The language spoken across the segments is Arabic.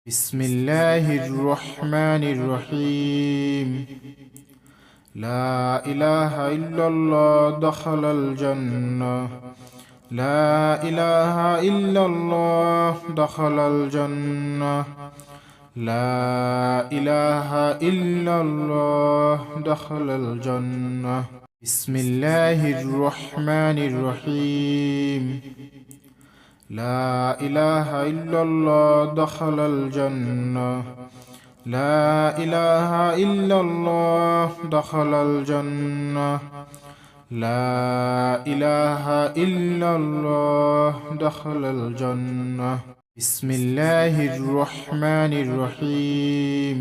بسم الله الرحمن الرحيم. لا إله إلا الله دخل الجنة. لا إله إلا الله دخل الجنة. لا إله إلا الله دخل الجنة. بسم الله الرحمن الرحيم. لا إله إلا الله دخل الجنة. لا إله إلا الله دخل الجنة. لا إله إلا الله دخل الجنة. بسم الله الرحمن الرحيم.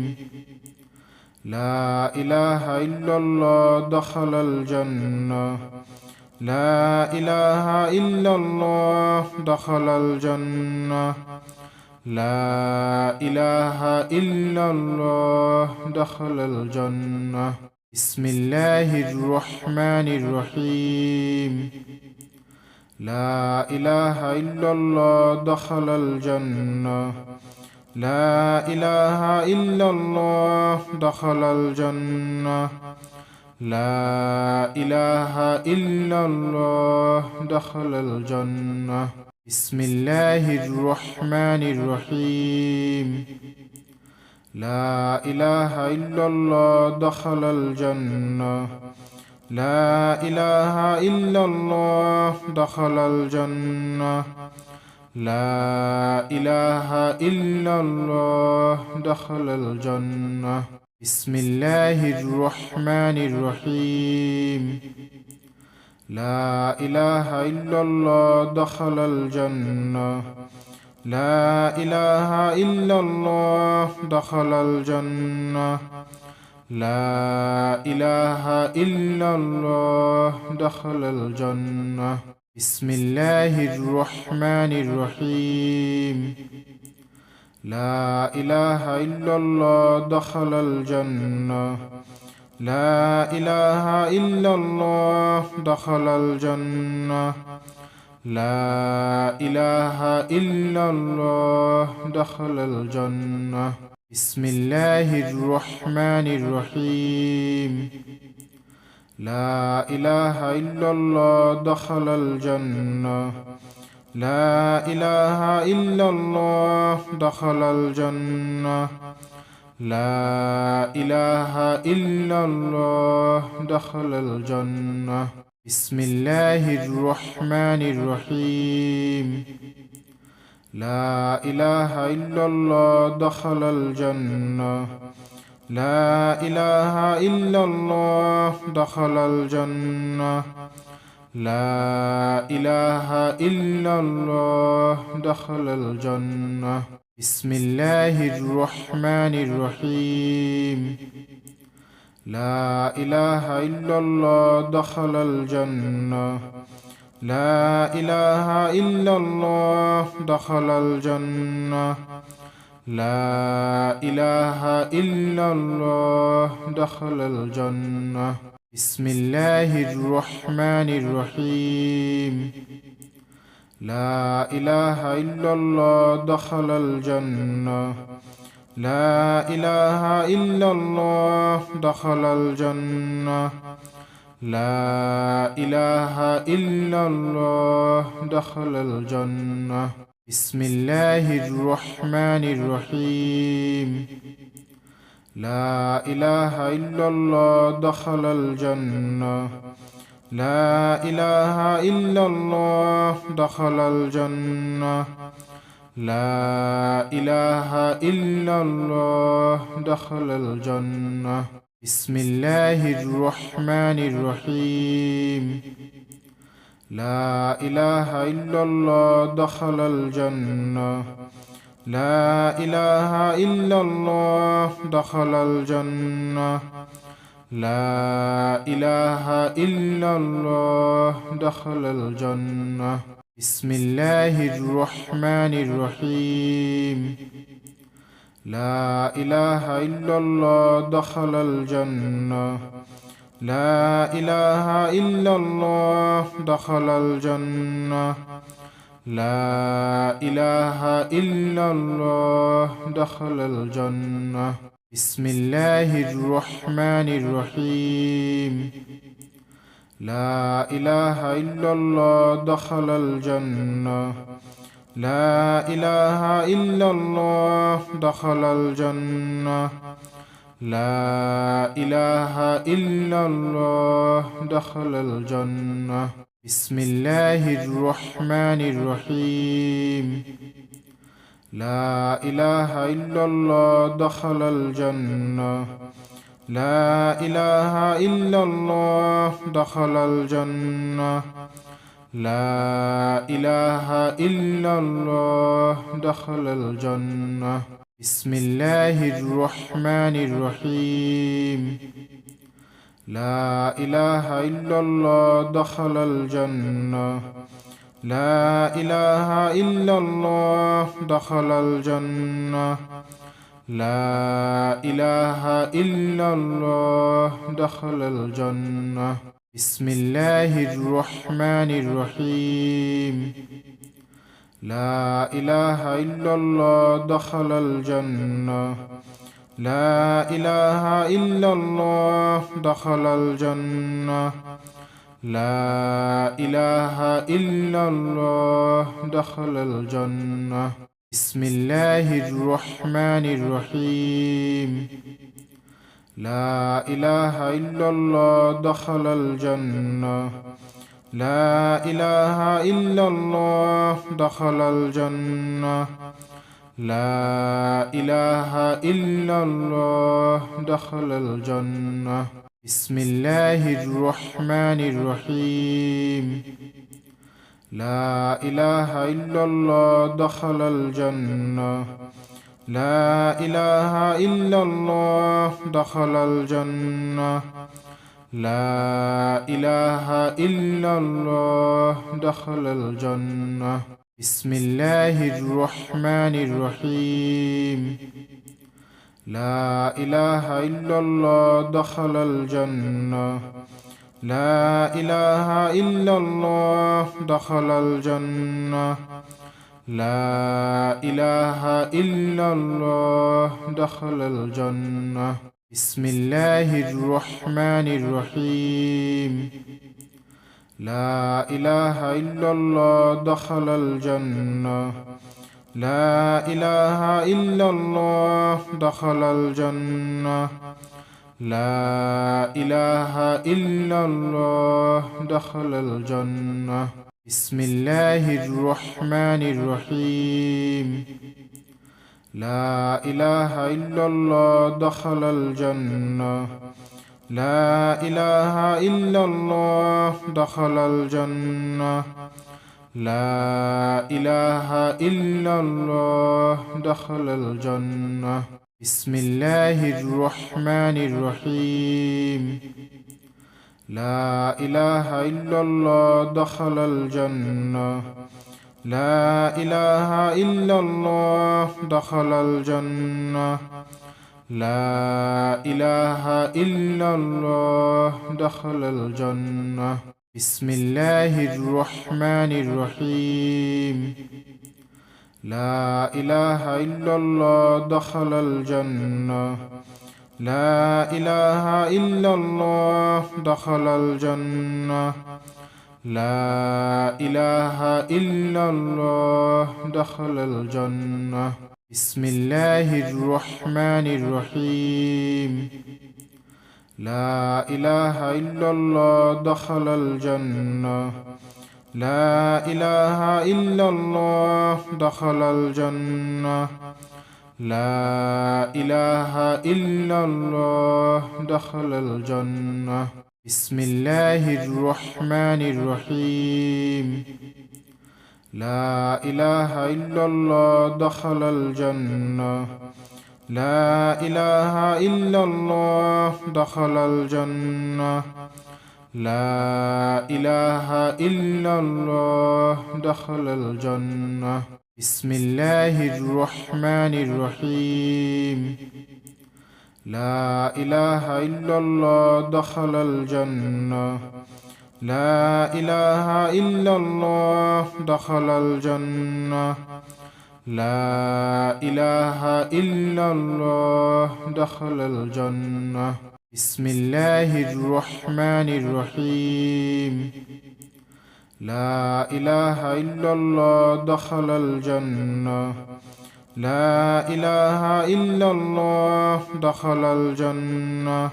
لا إله إلا الله دخل الجنة. لا إله إلا الله دخل الجنة. لا إله إلا الله دخل الجنة. بسم الله الرحمن الرحيم. لا إله إلا الله دخل الجنة. لا إله إلا الله دخل الجنة. لا إله إلا الله دخل الجنة. بسم الله الرحمن الرحيم. لا إله إلا الله دخل الجنة. لا إله إلا الله دخل الجنة. لا إله إلا الله دخل الجنة. بسم الله الرحمن الرحيم. لا إله إلا الله دخل الجنة. لا إله إلا الله دخل الجنة. لا إله إلا الله دخل الجنة. بسم الله الرحمن الرحيم. لا إله إلا الله دخل الجنة. لا إله إلا الله دخل الجنة. لا إله إلا الله دخل الجنة. بسم الله الرحمن الرحيم. لا إله إلا الله دخل الجنة. لا إله إلا الله دخل الجنة. لا إله إلا الله دخل الجنة. بسم الله الرحمن الرحيم. لا إله إلا الله دخل الجنة. لا إله إلا الله دخل الجنة. لا إله إلا الله دخل الجنة. بسم الله الرحمن الرحيم. لا إله إلا الله دخل الجنة. لا إله إلا الله دخل الجنة. لا إله إلا الله دخل الجنة. بسم الله الرحمن الرحيم. لا إله إلا الله دخل الجنة. لا إله إلا الله دخل الجنة. لا إله إلا الله دخل الجنة. بسم الله الرحمن الرحيم. لا إله إلا الله دخل الجنة. لا إله إلا الله دخل الجنة. لا إله إلا الله دخل الجنة. بسم الله الرحمن الرحيم. لا إله إلا الله دخل الجنة. لا إله إلا الله دخل الجنة. لا إله إلا الله دخل الجنة. بسم الله الرحمن الرحيم. لا إله إلا الله دخل الجنة. لا إله إلا الله دخل الجنة. لا إله إلا الله دخل الجنة. بسم الله الرحمن الرحيم. لا إله إلا الله دخل الجنة. لا إله إلا الله دخل الجنة. لا إله إلا الله دخل الجنة. بسم الله الرحمن الرحيم. لا إله إلا الله دخل الجنة. لا إله إلا الله دخل الجنة. لا إله إلا الله دخل الجنة. بسم الله الرحمن الرحيم. لا إله إلا الله دخل الجنة. لا إله إلا الله دخل الجنة. لا إله إلا الله دخل الجنة. بسم الله الرحمن الرحيم. لا إله إلا الله دخل الجنة. لا إله إلا الله دخل الجنة. لا إله إلا الله دخل الجنة. بسم الله الرحمن الرحيم. لا إله إلا الله دخل الجنة. لا إله إلا الله دخل الجنة. لا إله إلا الله دخل الجنة. بسم الله الرحمن الرحيم. لا إله إلا الله دخل الجنة. لا إله إلا الله دخل الجنة. لا إله إلا الله دخل الجنة. بسم الله الرحمن الرحيم. لا إله إلا الله دخل الجنة. لا إله إلا الله دخل الجنة. لا إله إلا الله دخل الجنة. بسم الله الرحمن الرحيم. لا إله إلا الله دخل الجنة. لا إله إلا الله دخل الجنة. لا إله إلا الله دخل الجنة. بسم الله الرحمن الرحيم. لا إله إلا الله دخل الجنة. لا إله إلا الله دخل الجنة. لا إله إلا الله دخل الجنة. بسم الله الرحمن الرحيم. لا إله إلا الله دخل الجنة. لا إله إلا الله دخل الجنة. لا إله إلا الله دخل الجنة. بسم الله الرحمن الرحيم. لا إله إلا الله دخل الجنة. لا إله إلا الله دخل الجنة. لا إله إلا الله دخل الجنة. بسم الله الرحمن الرحيم. لا إله إلا الله دخل الجنة. لا إله إلا الله دخل الجنة. لا إله إلا الله دخل الجنة. بسم الله الرحمن الرحيم. لا إله إلا الله دخل الجنة. لا إله إلا الله دخل الجنة. لا إله إلا الله دخل الجنة. بسم الله الرحمن الرحيم. لا إله إلا الله دخل الجنة. لا إله إلا الله دخل الجنة. لا إله إلا الله دخل الجنة. بسم الله الرحمن الرحيم. لا إله إلا الله دخل الجنة. لا إله إلا الله دخل الجنة.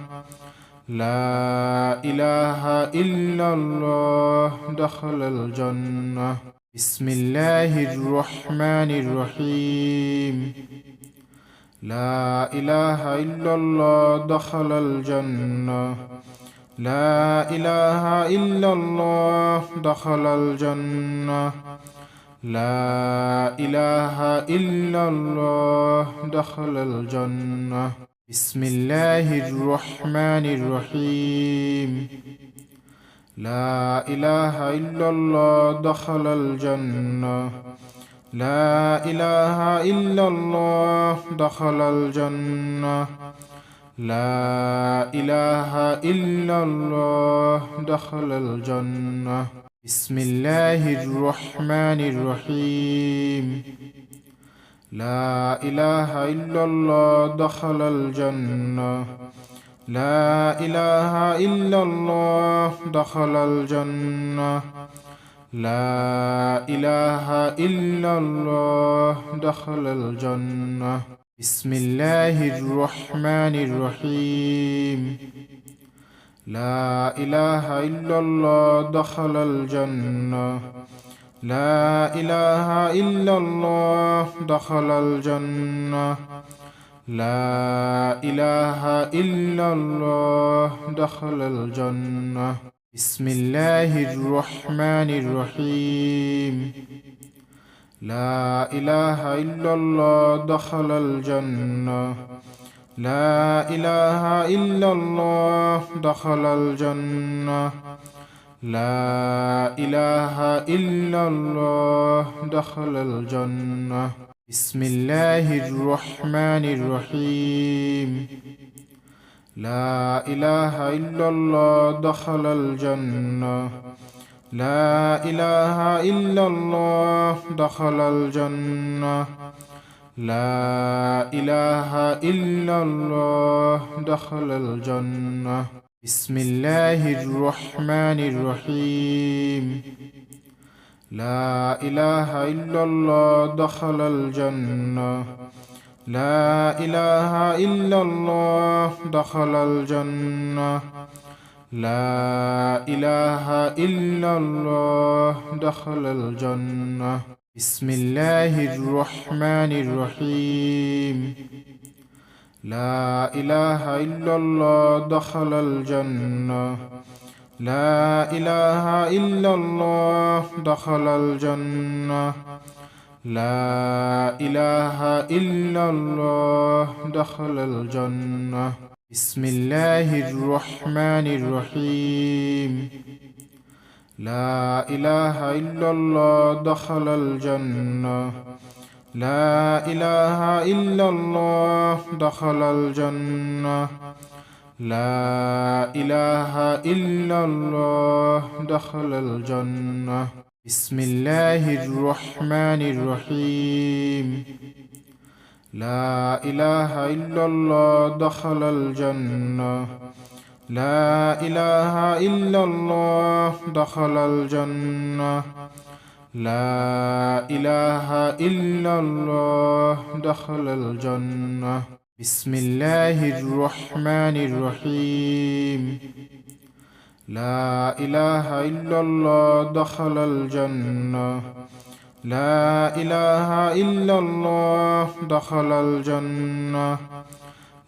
لا إله إلا الله دخل الجنة. بسم الله الرحمن الرحيم. لا إله إلا الله دخل الجنة. لا إله إلا الله دخل الجنة. لا إله إلا الله دخل الجنة. بسم الله الرحمن الرحيم. لا إله إلا الله دخل الجنة. لا إله إلا الله دخل الجنة. لا إله إلا الله دخل الجنة. بسم الله الرحمن الرحيم. لا إله إلا الله دخل الجنة. لا إله إلا الله دخل الجنة. لا إله إلا الله دخل الجنة. بسم الله الرحمن الرحيم. لا إله إلا الله دخل الجنة. لا إله إلا الله دخل الجنة. لا إله إلا الله دخل الجنة. بسم الله الرحمن الرحيم. لا إله إلا الله دخل الجنة. لا إله إلا الله دخل الجنة. لا إله إلا الله دخل الجنة. بسم الله الرحمن الرحيم. لا إله إلا الله دخل الجنة. لا إله إلا الله دخل الجنة. لا إله إلا الله دخل الجنة. بسم الله الرحمن الرحيم. لا إله إلا الله دخل الجنة. لا إله إلا الله دخل الجنة. لا إله إلا الله دخل الجنة. بسم الله الرحمن الرحيم. لا إله إلا الله دخل الجنة. لا إله إلا الله دخل الجنة. لا إله إلا الله دخل الجنة. بسم الله الرحمن الرحيم. لا إله إلا الله دخل الجنة. لا إله إلا الله دخل الجنة. لا إله إلا الله دخل الجنة. بسم الله الرحمن الرحيم. لا إله إلا الله دخل الجنة. لا إله إلا الله دخل الجنة. لا إله إلا الله دخل الجنة. بسم الله الرحمن الرحيم. لا إله إلا الله دخل الجنة. لا إله إلا الله دخل الجنة. لا إله إلا الله دخل الجنة. بسم الله الرحمن الرحيم. لا إله إلا الله دخل الجنة. لا إله إلا الله دخل الجنة. لا إله إلا الله دخل الجنة. بسم الله الرحمن الرحيم. لا إله إلا الله دخل الجنة. لا إله إلا الله دخل الجنة. لا إله إلا الله دخل الجنة. بسم الله الرحمن الرحيم. لا إله إلا الله دخل الجنة. لا إله إلا الله دخل الجنة. لا إله إلا الله دخل الجنة. بسم الله الرحمن الرحيم. لا إله إلا الله دخل الجنة. لا إله إلا الله دخل الجنة.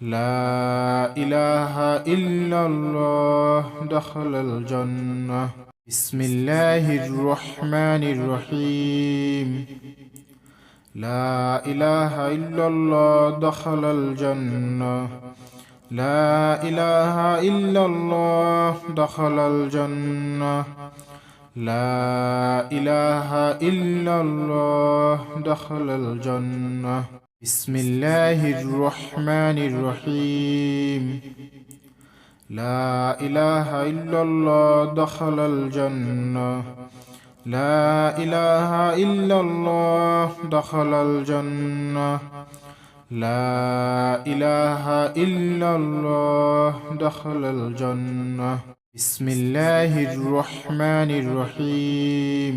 لا إله إلا الله دخل الجنة. بسم الله الرحمن الرحيم. لا إله إلا الله دخل الجنة. لا إله إلا الله دخل الجنة. لا إله إلا الله دخل الجنة. بسم الله الرحمن الرحيم. لا إله إلا الله دخل الجنة. لا إله إلا الله دخل الجنة. لا إله إلا الله دخل الجنة. بسم الله الرحمن الرحيم.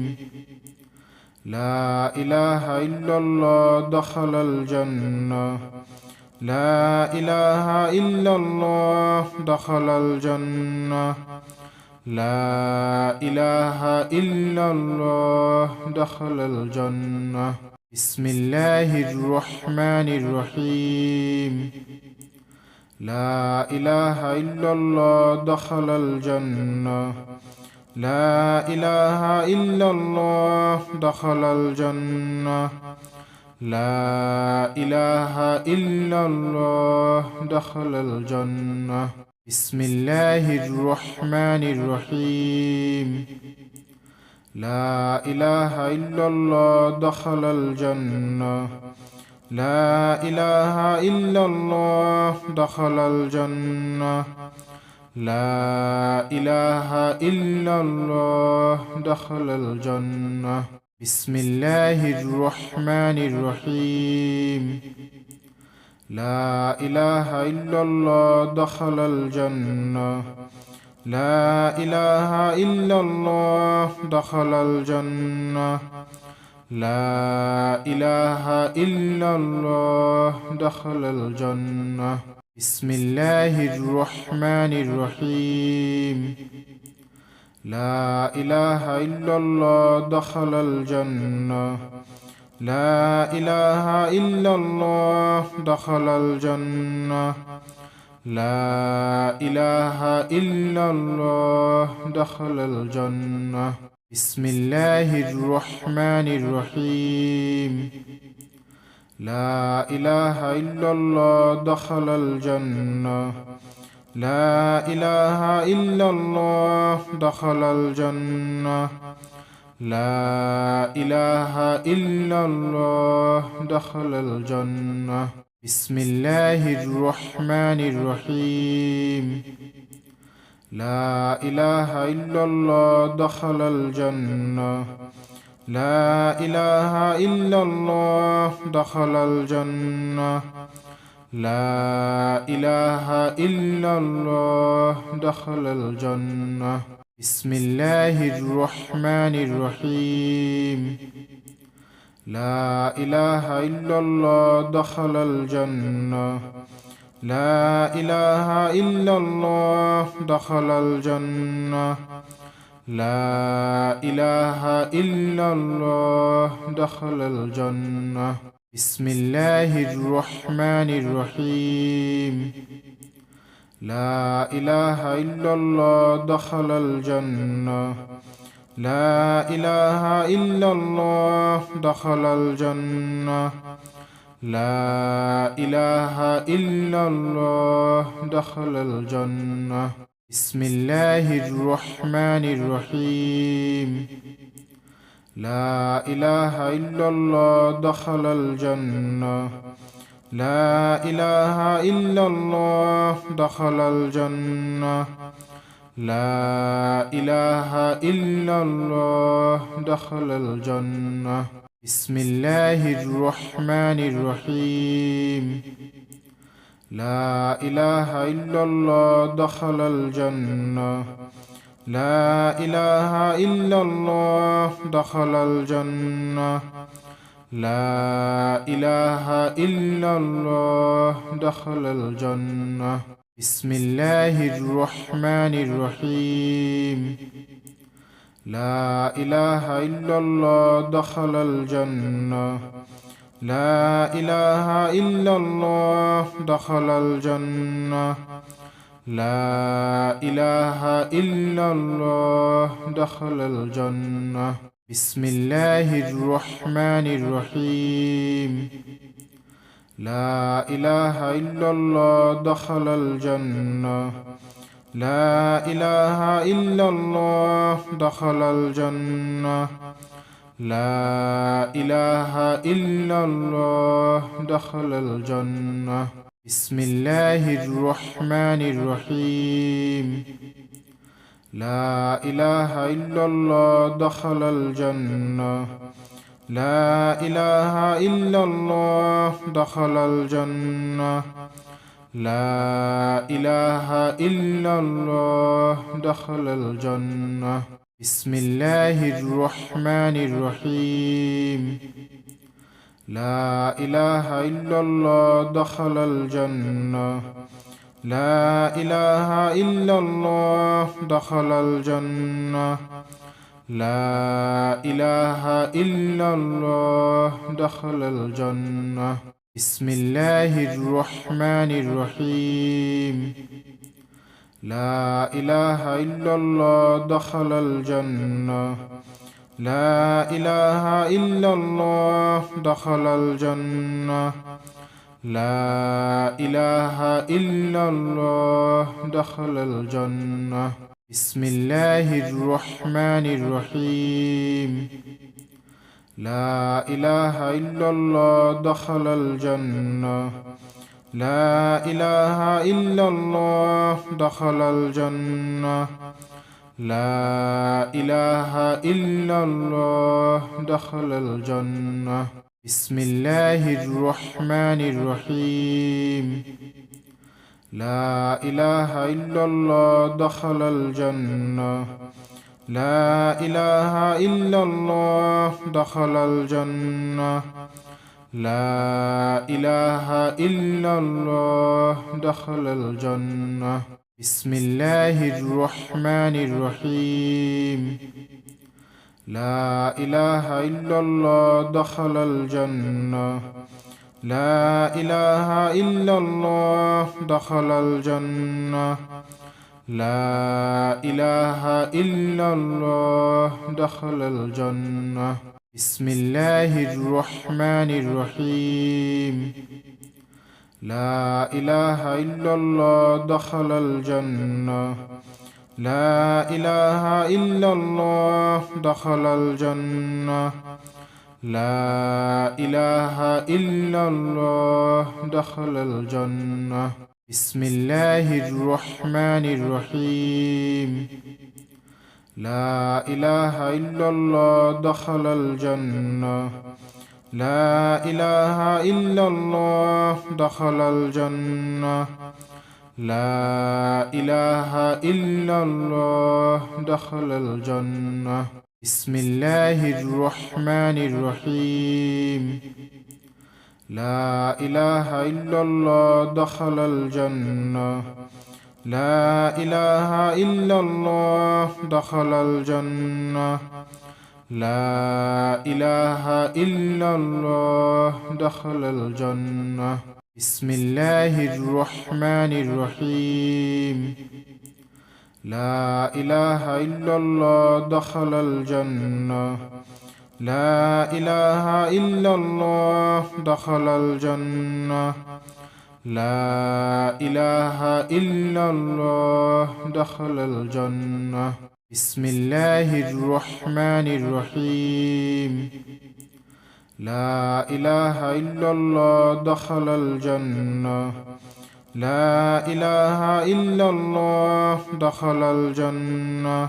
لا إله إلا الله دخل الجنة. لا إله إلا الله دخل الجنة. لا إله إلا الله دخل الجنة. بسم الله الرحمن الرحيم. لا إله إلا الله دخل الجنة. لا إله إلا الله دخل الجنة. لا إله إلا الله دخل الجنة. بسم الله الرحمن الرحيم. لا إله إلا الله دخل الجنة. لا إله إلا الله دخل الجنة. لا إله إلا الله دخل الجنة. بسم الله الرحمن الرحيم. لا إله إلا الله دخل الجنة. لا إله إلا الله دخل الجنة. لا إله إلا الله دخل الجنة. بسم الله الرحمن الرحيم. لا إله إلا الله دخل الجنة. لا إله إلا الله دخل الجنة. لا إله إلا الله دخل الجنة. بسم الله الرحمن الرحيم. لا إله إلا الله دخل الجنة. لا إله إلا الله دخل الجنة. لا إله إلا الله دخل الجنة. بسم الله الرحمن الرحيم. لا إله إلا الله دخل الجنة. لا إله إلا الله دخل الجنة. لا إله إلا الله دخل الجنة. بسم الله الرحمن الرحيم. لا إله إلا الله دخل الجنة. لا إله إلا الله دخل الجنة. لا إله إلا الله دخل الجنة. بسم الله الرحمن الرحيم. لا إله إلا الله دخل الجنة. لا إله إلا الله دخل الجنة. لا إله إلا الله دخل الجنة. بسم الله الرحمن الرحيم. لا إله إلا الله دخل الجنة. لا إله إلا الله دخل الجنة. لا إله إلا الله دخل الجنة. بسم الله الرحمن الرحيم. لا إله إلا الله دخل الجنة. لا إله إلا الله دخل الجنة. لا إله إلا الله دخل الجنة. بسم الله الرحمن الرحيم. لا إله إلا الله دخل الجنة. لا إله إلا الله دخل الجنة. لا إله إلا الله دخل الجنة. بسم الله الرحمن الرحيم. لا إله إلا الله دخل الجنة. لا إله إلا الله دخل الجنة. لا إله إلا الله دخل الجنة. بسم الله الرحمن الرحيم. لا إله إلا الله دخل الجنة. لا إله إلا الله دخل الجنة. لا إله إلا الله دخل الجنة. بسم الله الرحمن الرحيم. لا إله إلا الله دخل الجنة. لا إله إلا الله دخل الجنة. لا إله إلا الله دخل الجنة. بسم الله الرحمن الرحيم. لا إله إلا الله دخل الجنة. لا إله إلا الله دخل الجنة. لا إله إلا الله دخل الجنة. بسم الله الرحمن الرحيم. لا إله إلا الله دخل الجنة. لا إله إلا الله دخل الجنة. لا إله إلا الله دخل الجنة. بسم الله الرحمن الرحيم. لا إله إلا الله دخل الجنة. لا إله إلا الله دخل الجنة. لا إله إلا الله دخل الجنة. بسم الله الرحمن الرحيم. لا إله إلا الله دخل الجنة. لا إله إلا الله دخل الجنة. لا إله إلا الله دخل الجنة. بسم الله الرحمن الرحيم. لا إله إلا الله دخل الجنة. لا إله إلا الله دخل الجنة. لا إله إلا الله دخل الجنة. بسم الله الرحمن الرحيم. لا إله إلا الله دخل الجنة. لا إله إلا الله دخل الجنة. لا إله إلا الله دخل الجنة. بسم الله الرحمن الرحيم. لا إله إلا الله دخل الجنة. لا إله إلا الله دخل الجنة. لا إله إلا الله دخل الجنة. بسم الله الرحمن الرحيم. لا إله إلا الله دخل الجنة. لا إله إلا الله دخل الجنة. لا إله إلا الله دخل الجنة. بسم الله الرحمن الرحيم. لا إله إلا الله دخل الجنة. لا إله إلا الله دخل الجنة.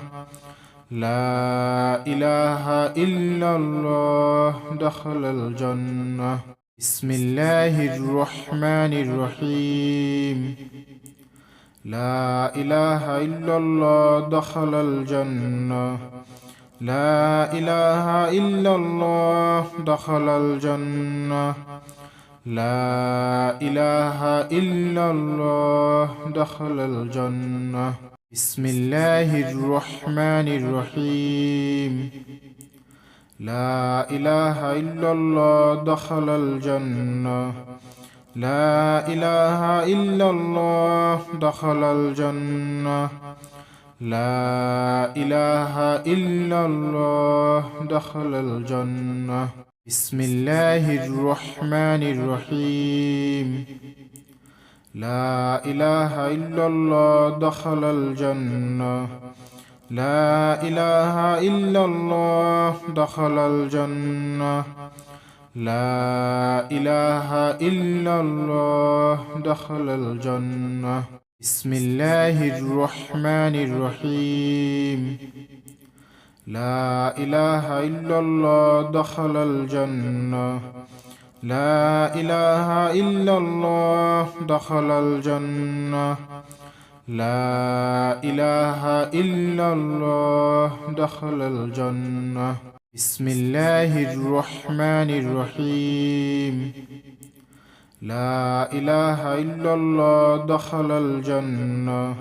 لا إله إلا الله دخل الجنة. بسم الله الرحمن الرحيم. لا إله إلا الله دخل الجنة. لا إله إلا الله دخل الجنة. لا إله إلا الله دخل الجنة. بسم الله الرحمن الرحيم. لا إله إلا الله دخل الجنة. لا إله إلا الله دخل الجنة. لا إله إلا الله دخل الجنة. بسم الله الرحمن الرحيم. لا إله إلا الله دخل الجنة. لا إله إلا الله دخل الجنة. لا إله إلا الله دخل الجنة. بسم الله الرحمن الرحيم. لا إله إلا الله دخل الجنة. لا إله إلا الله دخل الجنة. لا إله إلا الله دخل الجنة. بسم الله الرحمن الرحيم. لا إله إلا الله دخل الجنة.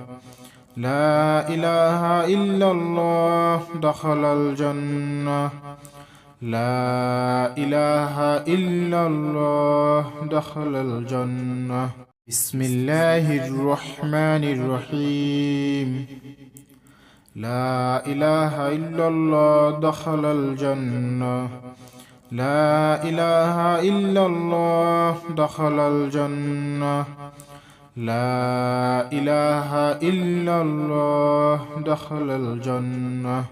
لا إله إلا الله دخل الجنة. لا إله إلا الله دخل الجنة. بسم الله الرحمن الرحيم. لا إله إلا الله دخل الجنة. لا إله إلا الله دخل الجنة. لا إله إلا الله دخل الجنة.